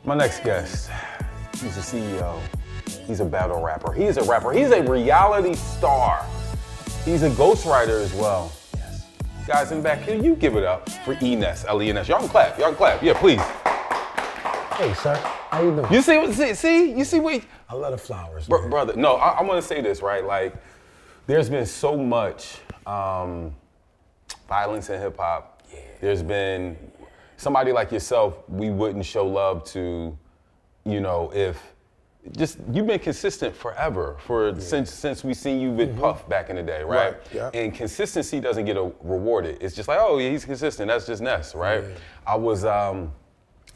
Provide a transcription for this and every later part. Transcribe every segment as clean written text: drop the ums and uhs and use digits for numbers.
My next guest, he's a CEO. He's a battle rapper. He's a rapper. He's a reality star. He's a ghostwriter as well. Yes. Guys in the back, can you give it up for Eness, L-E-N-S? Y'all can clap. Y'all can clap. Yeah, please. Hey, sir. How you doing? You see what? I love the flowers, Brother, no, I want to say this, right? Like, there's been so much violence in hip hop. Yeah. There's been somebody like yourself, we wouldn't show love to, you know, if just you've been consistent forever since we seen you with Puff back in the day, right? Yeah. And consistency doesn't get rewarded. It's just like, oh yeah, he's consistent. That's just Ness, right? Yeah. I was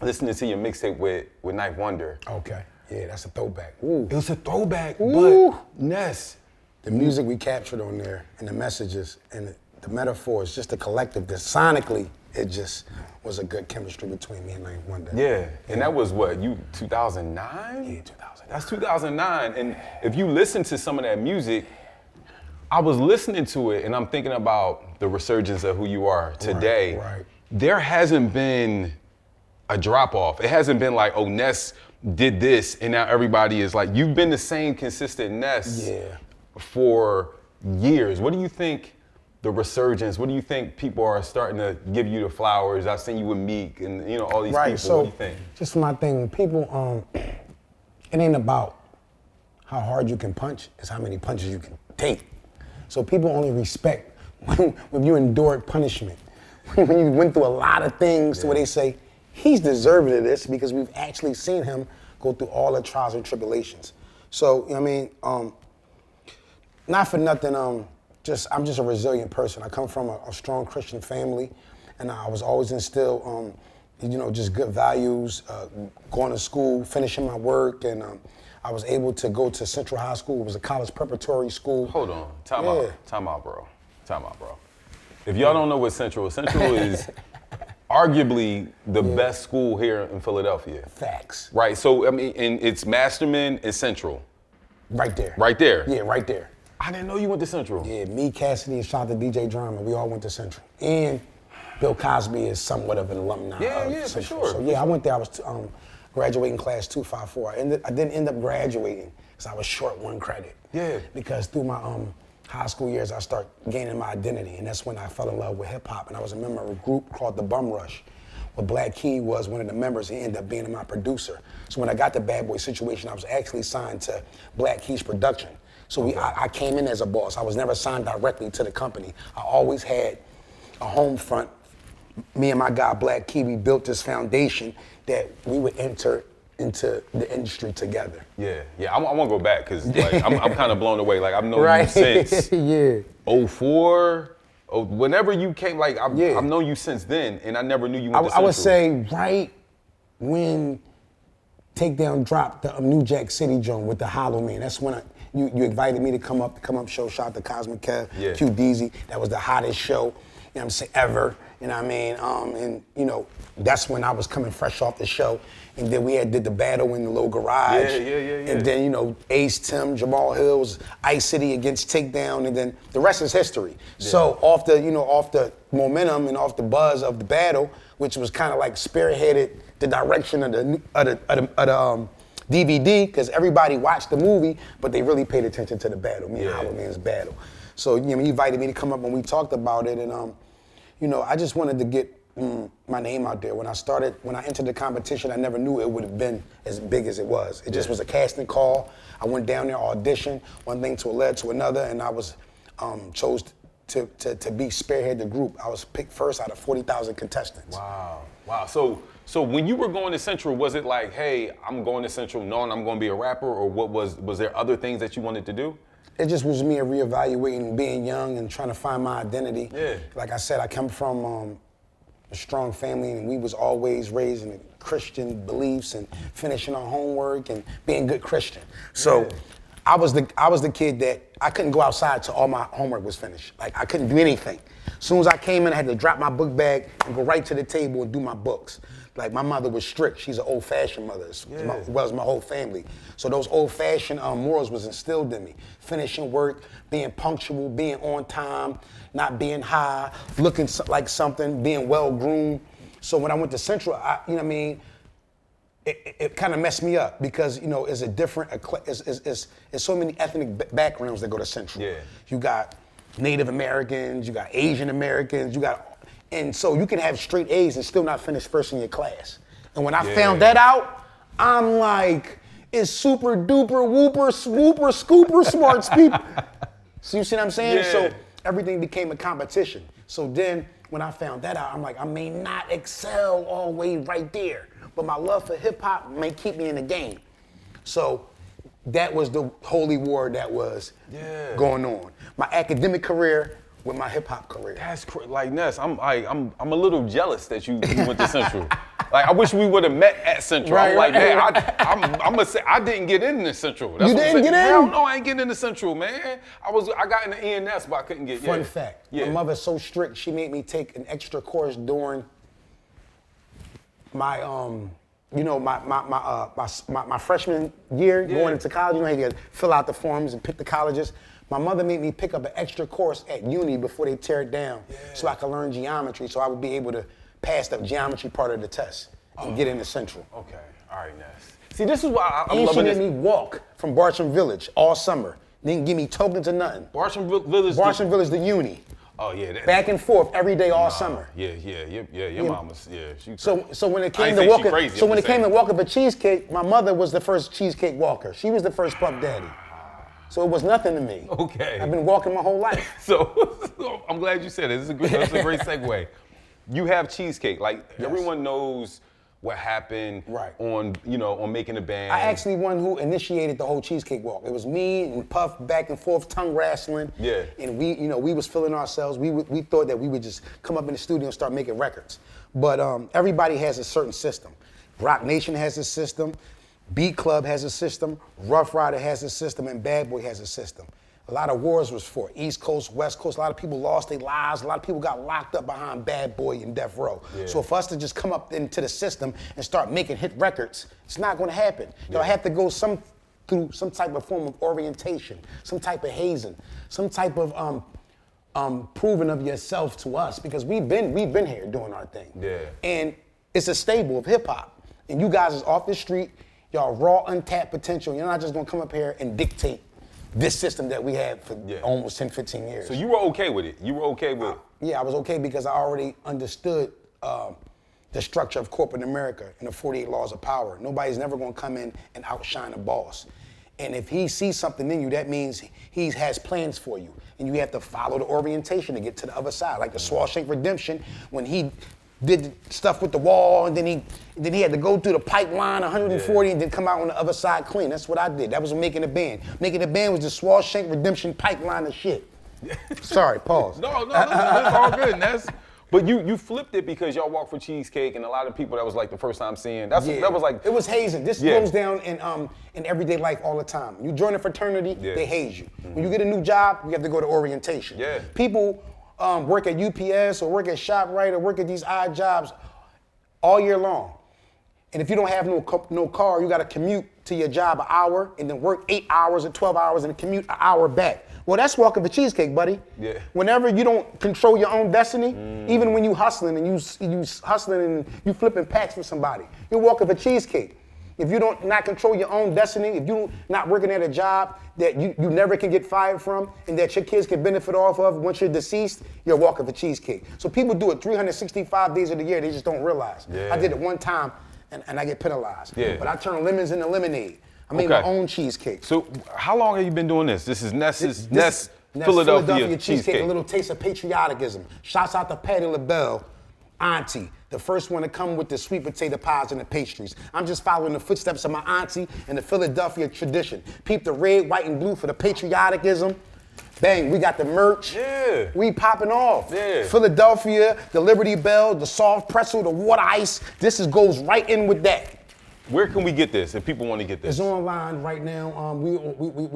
listening to your mixtape with Ninth Wonder. Okay. Yeah, that's a throwback. Ooh. It was a throwback, but Ness. The music we captured on there and the messages and the metaphors, just the collective, sonically, it just was a good chemistry between me and Ninth Wonder. Yeah, and that was what, 2009? Yeah, 2009. That's 2009, and if you listen to some of that music, I was listening to it and I'm thinking about the resurgence of who you are today. Right. There hasn't been a drop off. It hasn't been like, oh, Ness did this and now everybody is like, you've been the same consistent Ness for years. What do you think the resurgence, what do you think people are starting to give you the flowers? I've seen you with Meek and you know all these people. So what do you think? Just my thing, when people, it ain't about how hard you can punch, it's how many punches you can take. So people only respect when you endured punishment, when you went through a lot of things to where they say, he's deserving of this because we've actually seen him go through all the trials and tribulations. So, you know what I mean? Not for nothing, I'm just a resilient person. I come from a strong Christian family, and I was always instilled, just good values, going to school, finishing my work, and I was able to go to Central High School. It was a college preparatory school. Hold on, time out, bro. If y'all don't know what Central is arguably the best school here in Philadelphia. Facts. Right, so I mean, and it's Masterman and Central. Right there. Right there? Yeah, right there. I didn't know you went to Central. Yeah, me, Cassidy, and shout out to DJ Drama, we all went to Central. And Bill Cosby is somewhat of an alumni of for Central. sure. So yeah, I went there, I was graduating class 254. I didn't end up graduating because I was short one credit. Yeah. Because through my high school years, I started gaining my identity, and that's when I fell in love with hip hop. And I was a member of a group called the Bum Rush, where Black Key was one of the members. He ended up being my producer. So when I got the Bad Boy Situation, I was actually signed to Black Key's production. So I came in as a boss. I was never signed directly to the company. I always had a home front. Me and my guy Black Key, we built this foundation that we would enter into the industry together. Yeah. I want to go back because like, I'm kind of blown away. Like I've known you since 04, whenever you came. Like I've known you since then, and I never knew you went to Central. I would say right when Takedown dropped the New Jack City joint with the Hollow Man. That's when you invited me to come up show. Shout out to Cosmic Kev, Q Deezy. That was the hottest show, you know what I'm saying, ever. You know what I mean? And you know, that's when I was coming fresh off the show. And then we did the battle in the little garage. Yeah. And then, you know, Ace, Tim, Jamal Hills, Ice City against Takedown, and then the rest is history. Yeah. So off the momentum and off the buzz of the battle, which was kind of like spearheaded the direction of the DVD, because everybody watched the movie, but they really paid attention to the battle, me and Hollow Man's battle. So, you know, he invited me to come up when we talked about it, and you know, I just wanted to get my name out there. When I entered the competition, I never knew it would have been as big as it was. It just was a casting call. I went down there, auditioned, one thing led to another, and I was chose to be spearhead the group. I was picked first out of 40,000 contestants. Wow. So when you were going to Central, was it like, hey, I'm going to Central knowing I'm going to be a rapper, or what was there other things that you wanted to do? It just was me reevaluating being young and trying to find my identity. Yeah. Like I said, I come from a strong family, and we was always raised in Christian beliefs and finishing our homework and being good Christian. So I was the kid that I couldn't go outside till all my homework was finished. Like I couldn't do anything. As soon as I came in, I had to drop my book bag and go right to the table and do my books. Like my mother was strict. She's an old-fashioned mother, as well as my whole family. So those old-fashioned morals was instilled in me. Finishing work, being punctual, being on time, not being high, looking like something, being well-groomed. So when I went to Central, you know what I mean, it kind of messed me up because, you know, it's a different, it's so many ethnic backgrounds that go to Central. Yeah. You got Native Americans, you got Asian Americans, and so you can have straight A's and still not finish first in your class. And when I found that out, I'm like, it's super duper whooper swooper scooper smarts people. So you see what I'm saying? Yeah. So everything became a competition. So then when I found that out, I'm like, I may not excel all the way right there, but my love for hip hop may keep me in the game. So that was the holy war that was going on. My academic career with my hip hop career. That's like Ness. I'm a little jealous that you went to Central. Like I wish we would have met at Central. Right, I'm like, right. man, I'm gonna say I didn't get into Central. That's You what I'm didn't saying. get in? Hell no, I ain't getting into Central, man. I got into Eness, but I couldn't get. Fun fact: my mother's so strict, she made me take an extra course during my my freshman year going into college. You know, you had to fill out the forms and pick the colleges. My mother made me pick up an extra course at uni before they tear it down, so I could learn geometry, so I would be able to pass the geometry part of the test and get into Central. Okay, all right, Ness. See, this is why I'm And she loving made this. me walk from Bartram Village all summer. Didn't give me tokens or nothing. Bartram Village. Bartram Village to uni. Oh yeah. Back and forth every day all summer. Yeah. Your mama's she. So when it came ain't to saying she walking, crazy, so I'm when it just came to saying. walking for cheesecake, my mother was the first cheesecake walker. She was the first Puff Daddy. So it was nothing to me. Okay. I've been walking my whole life. So I'm glad you said it. That's a great segue. You have cheesecake. Like everyone knows what happened on making the band. I actually one who initiated the whole cheesecake walk. It was me and Puff back and forth, tongue wrestling. Yeah. And we was feeling ourselves. We thought that we would just come up in the studio and start making records. But everybody has a certain system. Rock Nation has a system. Beat Club has a system. Rough Rider has a system, and Bad Boy has a system. A lot of wars was fought. East Coast, West Coast. A lot of people lost their lives. A lot of people got locked up behind Bad Boy and Death Row. Yeah. So for us to just come up into the system and start making hit records, it's not going to happen. You'll have to go through some type of form of orientation, some type of hazing, some type of proving of yourself to us, because we've been here doing our thing. Yeah. And it's a stable of hip hop. And you guys is off the street, y'all raw, untapped potential. You're not just gonna come up here and dictate this system that we had for almost 10, 15 years. So you were okay with it? You were okay with it? Yeah, I was okay because I already understood the structure of corporate America and the 48 laws of power. Nobody's never gonna come in and outshine a boss. And if he sees something in you, that means he has plans for you. And you have to follow the orientation to get to the other side. Like the Shawshank Redemption, when he did stuff with the wall, and then he had to go through the pipeline 140 and then come out on the other side clean. That's what I did. That was making the band. Making the band was the Shawshank Redemption pipeline of shit. Sorry, pause. No, that's all good. But you flipped it because y'all walked for cheesecake, and a lot of people that was like the first time seeing. That was like it was hazing. This goes down in everyday life all the time. You join a fraternity, they haze you. Mm-hmm. When you get a new job, you have to go to orientation. Yeah. People work at UPS or work at ShopRite or work at these odd jobs all year long. And if you don't have no car, you got to commute to your job an hour and then work 8 hours or 12 hours and commute an hour back. Well, that's walking for cheesecake, buddy. Yeah. Whenever you don't control your own destiny, even when you hustling and you hustling and you flipping packs for somebody, you're walking for cheesecake. If you don't not control your own destiny, if you not working at a job that you never can get fired from and that your kids can benefit off of once you're deceased, you're walking for cheesecake. So people do it 365 days of the year, they just don't realize. Yeah. I did it one time and I get penalized. Yeah. But I turn lemons into lemonade. I made my own cheesecake. So how long have you been doing this? This is Ness Philadelphia cheesecake. A little taste of patrioticism. Shouts out to Patti LaBelle, auntie, the first one to come with the sweet potato pies and the pastries. I'm just following the footsteps of my auntie and the Philadelphia tradition. Peep the red, white, and blue for the patrioticism. Bang, we got the merch. Yeah. We popping off. Yeah. Philadelphia, the Liberty Bell, the soft pretzel, the water ice. This goes right in with that. Where can we get this if people want to get this? It's online right now. We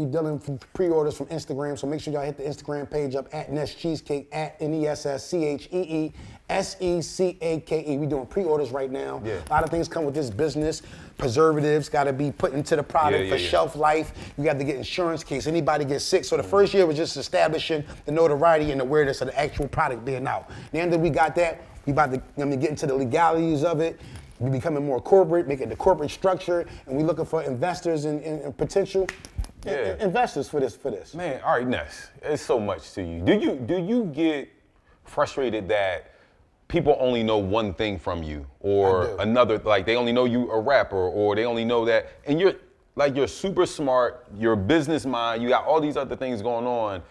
dealing from pre-orders from Instagram, so make sure y'all hit the Instagram page up at Ness Cheesecake, at NESSCHEESECAKE. We doing pre-orders right now. Yeah. A lot of things come with this business. Preservatives got to be put into the product for shelf life. You got to get insurance in case anybody gets sick. So the first year was just establishing the notoriety and awareness of the actual product being out. Now that we got that, we about to get into the legalities of it. we becoming more corporate, making the corporate structure, and we looking for investors and potential investors for this. Man, all right, Ness, it's so much to you. Do you get frustrated that people only know one thing from you, or another? Like they only know you a rapper, or they only know that, and you're super smart, you're a business mind, you got all these other things going on.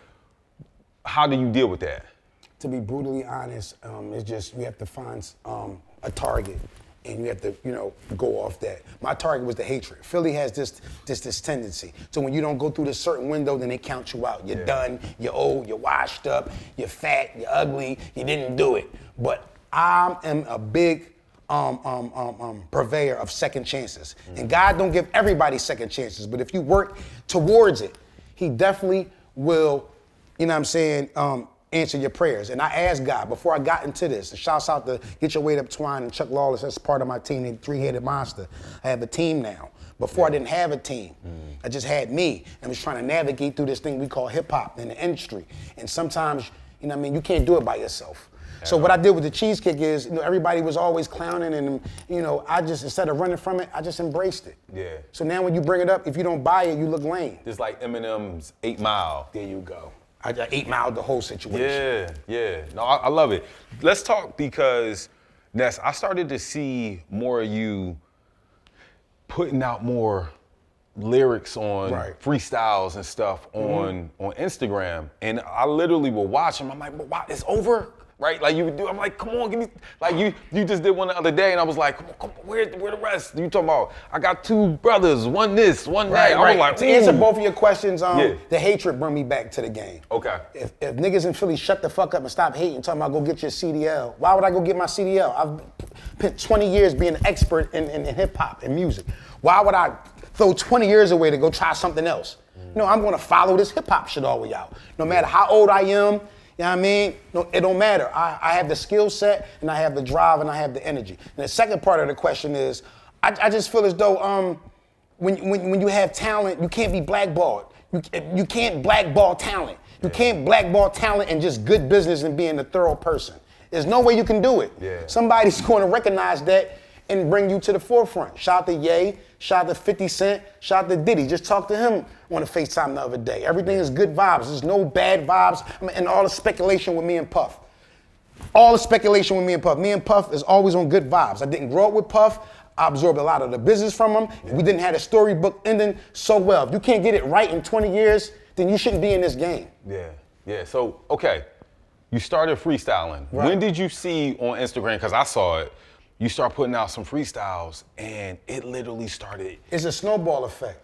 How do you deal with that? To be brutally honest, it's just you have to find a target, and you have to, go off that. My target was the hatred. Philly has this tendency. So when you don't go through this certain window, then they count you out. You're done, you're old, you're washed up, you're fat, you're ugly, you didn't do it. But I am a big purveyor of second chances. And God don't give everybody second chances, but if you work towards it, he definitely will, answer your prayers. And I asked God before I got into this, and shouts out to Get Your Weight Up Twine and Chuck Lawless, that's part of my team, the Three-Headed Monster. I have a team now. Before I didn't have a team. I just had me and was trying to navigate through this thing we call hip hop in the industry. And sometimes, you can't do it by yourself. So what I did with the cheesecake is, everybody was always clowning and, I just, instead of running from it, I just embraced it. Yeah. So now when you bring it up, if you don't buy it, you look lame. It's like Eminem's 8 Mile. There you go. I 8 Mile the whole situation. Yeah. No, I love it. Let's talk because, Ness, I started to see more of you putting out more lyrics on freestyles and stuff on Instagram. And I literally will watch them. I'm like, but why? It's over? Right? Like you would do, I'm like, come on, give me, like you just did one the other day and I was like, come on, where the rest? You talking about, I got 2 brothers, one this, one that. I was like, to answer both of your questions, the hatred brought me back to the game. Okay. If niggas in Philly shut the fuck up and stop hating, talking about go get your CDL, why would I go get my CDL? I've spent 20 years being an expert in hip hop and music. Why would I throw 20 years away to go try something else? No, I'm gonna follow this hip hop shit all the way out. No matter how old I am, you know what I mean? No, it don't matter. I have the skill set, and I have the drive, and I have the energy. And the second part of the question is, I just feel as though when you have talent, you can't be blackballed. You can't blackball talent. You can't blackball talent and just good business and being a thorough person. There's no way you can do it. Yeah. Somebody's going to recognize that and bring you to the forefront. Shout out to Ye, shout out to 50 Cent, shout out to Diddy. Just talked to him on a FaceTime the other day. Everything is good vibes. There's no bad vibes. And all the speculation with me and Puff. All the speculation with me and Puff. Me and Puff is always on good vibes. I didn't grow up with Puff. I absorbed a lot of the business from him. We didn't have a storybook ending so well. If you can't get it right in 20 years, then you shouldn't be in this game. Yeah. So, okay, you started freestyling. Right. When did you see on Instagram, because I saw it, you start putting out some freestyles and it literally started. It's a snowball effect.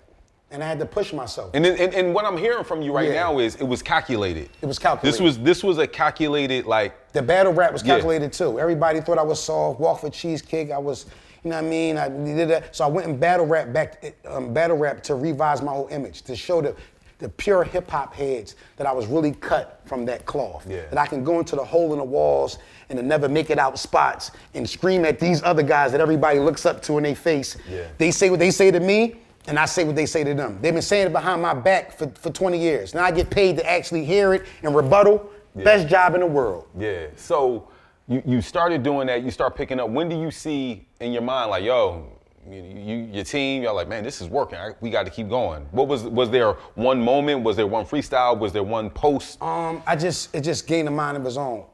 And I had to push myself. And what I'm hearing from you right now is it was calculated. It was calculated. This was a calculated, like. The battle rap was calculated too. Everybody thought I was soft, walk for cheesecake. I was, you know what I mean? I did that. So I went and battle rap to revise my whole image, to show the pure hip hop heads that I was really cut from that cloth. That I can go into the hole in the walls and the never make it out spots and scream at these other guys that everybody looks up to in their face. They say what they say to me, and I say what they say to them. They've been saying it behind my back for 20 years. Now I get paid to actually hear it and rebuttal. Best job in the world. Yeah. So you started doing that. You start picking up. When do you see in your mind like, yo, your team, y'all like, man, this is working. We got to keep going. What was there one moment? Was there one freestyle? Was there one post? It just gained a mind of its own.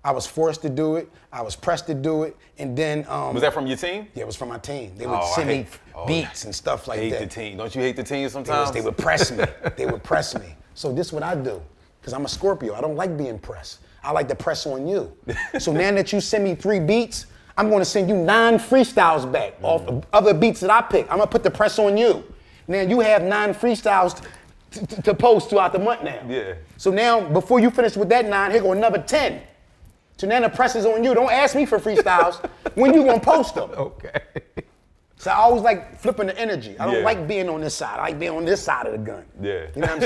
I was forced to do it. I was pressed to do it, and then. Was that from your team? Yeah, it was from my team. They would send me beats and stuff like that. I hate the team. Don't you hate the team sometimes? They would press me. They would press me. So this is what I do, because I'm a Scorpio. I don't like being pressed. I like to press on you. So now that you send me 3 beats, I'm going to send you 9 freestyles back off of other beats that I pick. I'm going to put the press on you. Now you have 9 freestyles to post throughout the month now. Yeah. So now, before you finish with that 9, here go another 10. So now the press is on you. Don't ask me for freestyles. When you gonna post them? Okay. So I always like flipping the energy. I don't like being on this side. I like being on this side of the gun. Yeah. You know what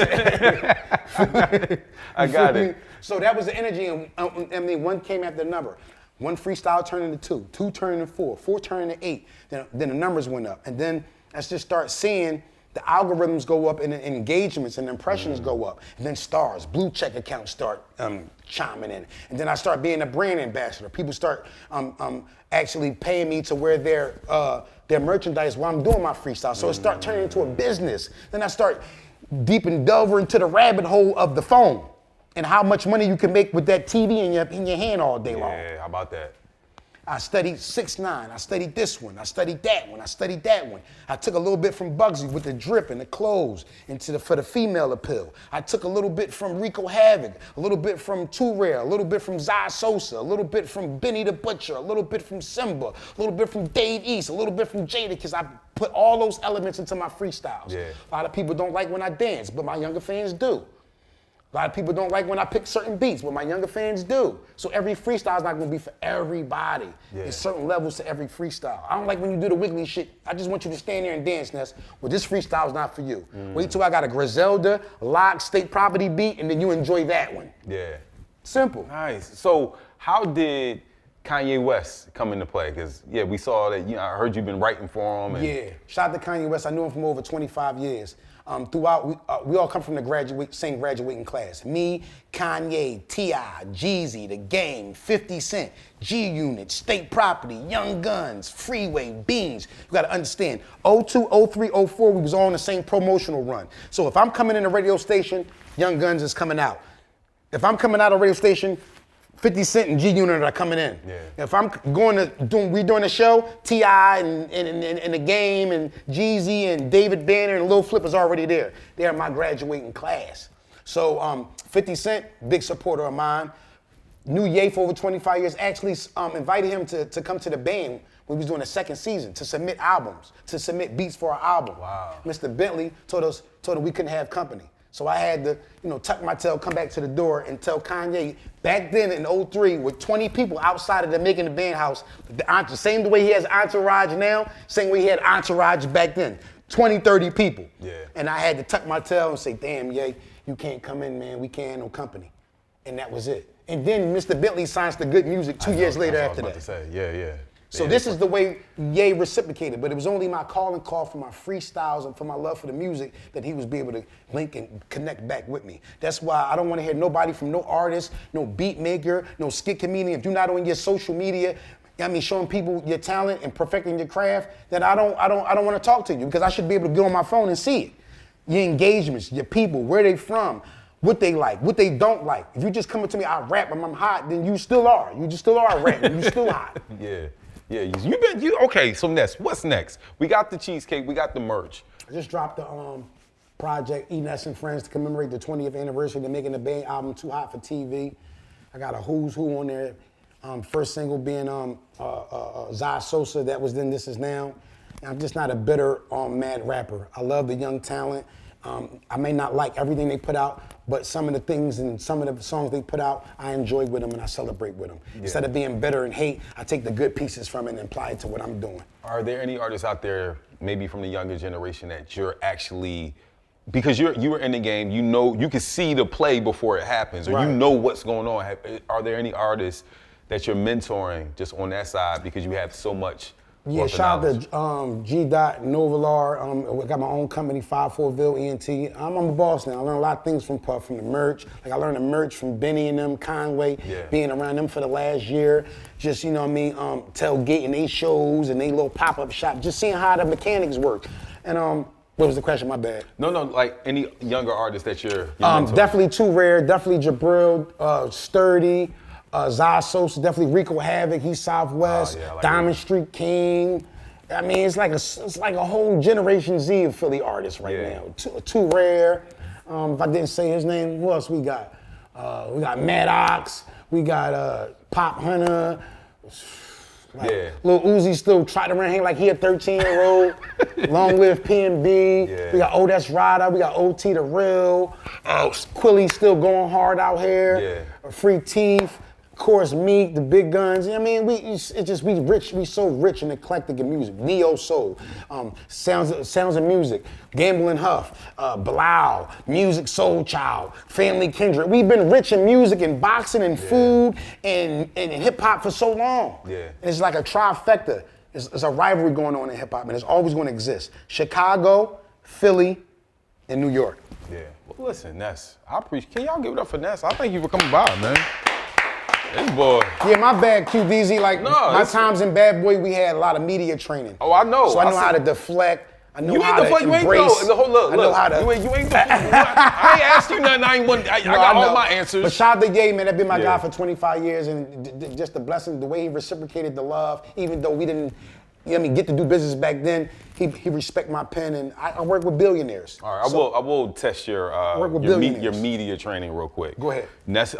I'm saying? I got it. So that was the energy, and I mean, one came after another. One freestyle turned into 2, 2 turned into 4, 4 turned into 8. Then the numbers went up, and then let's just start seeing the algorithms go up and the engagements and impressions go up. And then stars, blue check accounts start chiming in. And then I start being a brand ambassador. People start actually paying me to wear their merchandise while I'm doing my freestyle. So it start turning into a business. Then I start deep and delver into the rabbit hole of the phone and how much money you can make with that TV in your hand all day long. Yeah, how about that? I studied 6ix9ine, I studied this one, I studied that one, I studied that one. I took a little bit from Bugsy with the drip and the clothes for the female appeal. I took a little bit from Rico Havoc, a little bit from Too Rare, a little bit from Zai Sosa, a little bit from Benny the Butcher, a little bit from Simba, a little bit from Dave East, a little bit from Jada, because I put all those elements into my freestyles. Yeah. A lot of people don't like when I dance, but my younger fans do. A lot of people don't like when I pick certain beats, but my younger fans do. So every freestyle is not gonna be for everybody. Yeah. There's certain levels to every freestyle. I don't like when you do the wiggly shit. I just want you to stand there and dance, Ness. Well, this freestyle is not for you. Wait till I got a Griselda, Lock, State Property beat, and then you enjoy that one. Yeah. Simple. Nice. So how did Kanye West come into play? Because, yeah, we saw that, I heard you've been writing for him. And Yeah, shout out to Kanye West. I knew him from over 25 years. Throughout, we all come from the same graduating class. Me, Kanye, T.I., Jeezy, The Game, 50 Cent, G-Unit, State Property, Young Guns, Freeway, Beans. You gotta understand, 02, 03, 04, we was all on the same promotional run. So if I'm coming in a radio station, Young Guns is coming out. If I'm coming out of a radio station, 50 Cent and G-Unit are coming in. Yeah. If I'm we doing a show, T.I. and The Game and Jeezy and David Banner and Lil Flip is already there. They're my graduating class. So 50 Cent, big supporter of mine. Knew Ye for over 25 years. Actually invited him to come to the band when we was doing the second season to submit albums, to submit beats for our album. Wow. Mr. Bentley told us we couldn't have company. So I had to, tuck my tail, come back to the door and tell Kanye, back then in 03, with 20 people outside of the Making the Band house, same the way he has entourage now, same way he had entourage back then, 20, 30 people. Yeah. And I had to tuck my tail and say, damn, Ye, you can't come in, man, we can't have no company. And that was it. And then Mr. Bentley signs the Good Music 2 years later after that. That's what I was about to say, yeah. So this is the way Ye reciprocated, but it was only my call for my freestyles and for my love for the music that he was be able to link and connect back with me. That's why I don't want to hear nobody from no artist, no beat maker, no skit comedian. If you're not on your social media, showing people your talent and perfecting your craft, then I don't want to talk to you because I should be able to get on my phone and see it. Your engagements, your people, where they from, what they like, what they don't like. If you just come up to me, I rap and I'm hot, then you still are. You just still are rapping. You still hot. Yeah. Yeah, okay, so Ness, what's next? We got the cheesecake, we got the merch. I just dropped the project Eness and Friends to commemorate the 20th anniversary of the Making the Band album, Too Hot for TV. I got a Who's Who on there. First single being Zai Sosa, that was Then This Is Now. I'm just not a bitter, mad rapper. I love the young talent. I may not like everything they put out, but some of the things and some of the songs they put out, I enjoy with them and I celebrate with them. Yeah. Instead of being bitter and hate, I take the good pieces from it and apply it to what I'm doing. Are there any artists out there, maybe from the younger generation, that you're actually, because you were in the game, you can see the play before it happens, or right. You know what's going on. Are there any artists that you're mentoring just on that side because you have so much? Yeah, shout out to G. Novalar. I got my own company, 54ville ENT. I'm a boss now. I learned a lot of things from Puff, from the merch. Like I learned the merch from Benny and them, Conway, being around them for the last year. Just, tailgating they shows and they little pop-up shop, just seeing how the mechanics work. And what was the question? My bad. No, like any younger artists that you're mentoring? Definitely Too Rare, definitely Jabril, Sturdy. Zai Sosa, definitely Rico Havoc, he's Southwest, like Diamond Street King. It's like a whole Generation Z of Philly artists right now. Too Rare. If I didn't say his name, who else we got? We got Maddox, we got Pop Hunter. Lil Uzi still trotting around here like he a 13-year-old. Long live PNB. Yeah. We got Odes Rada, we got OT the Real. Quilly still going hard out here. Yeah. Free Teeth. Of course, Meek, the Big Guns. We rich. We so rich and eclectic in music. Neo Soul, Sounds of Music, Gamble Huff, Bilal, Music Soul Child, Family Kindred. We've been rich in music and boxing and food and hip hop for so long. Yeah. And it's like a trifecta. It's a rivalry going on in hip hop, and it's always going to exist. Chicago, Philly, and New York. Yeah. Well, listen, Ness, I appreciate. Can y'all give it up for Ness? I thank you for coming by, man. This boy. Yeah, my bad, QBZ. Like my times in Bad Boy, we had a lot of media training. Oh, I know. So I know how to deflect. I know You how ain't to deflect. You ain't embrace. go. Look. You ain't. I ain't asked you nothing. I got all my answers. But shout out to Ye, man. That been my Yeah. guy for 25 years, and just the blessing, the way he reciprocated the love, even though we didn't, get to do business back then. He respect my pen, and I work with billionaires. All right, I will test your media training real quick. Go ahead. Ness,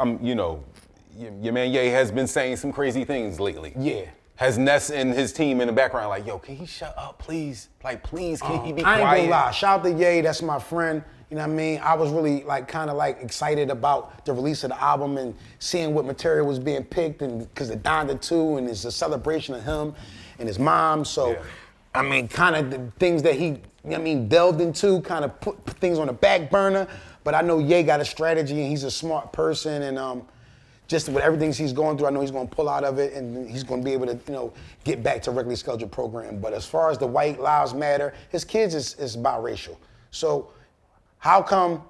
your man Ye has been saying some crazy things lately. Yeah. Has Ness and his team in the background like, yo, can he shut up, please? Like, please, can he be quiet? I ain't gonna lie. Shout out to Ye, that's my friend. You know what I mean? I was really kind of excited about the release of the album and seeing what material was being picked, and because of Donda 2, and it's a celebration of him and his mom. So, Yeah. I mean, kind of the things that he, delved into, kind of put things on the back burner. But I know Ye got a strategy, and he's a smart person, and just with everything he's going through, I know he's going to pull out of it, and he's going to be able to, get back to a regularly scheduled program. But as far as the White Lives Matter, his kids is biracial. So how come,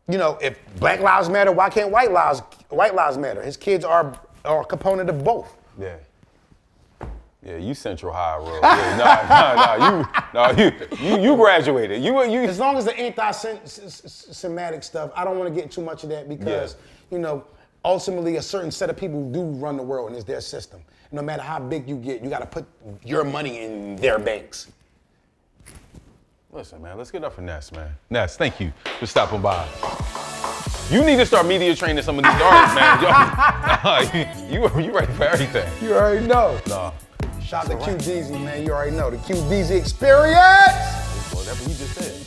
if Black Lives Matter, why can't White Lives Matter? His kids are a component of both. Yeah. Yeah, you Central High Road. Yeah, you graduated. You. As long as the anti-Semitic stuff, I don't want to get too much of that because, ultimately a certain set of people do run the world and it's their system. No matter how big you get, you got to put your money in their banks. Listen, man, let's get up for Ness, man. Ness, thank you for stopping by. You need to start media training some of these artists, man. You ready for everything. You already know. Nah. Shout out to QDZ, man. You already know. The QDZ experience. Whatever you just said.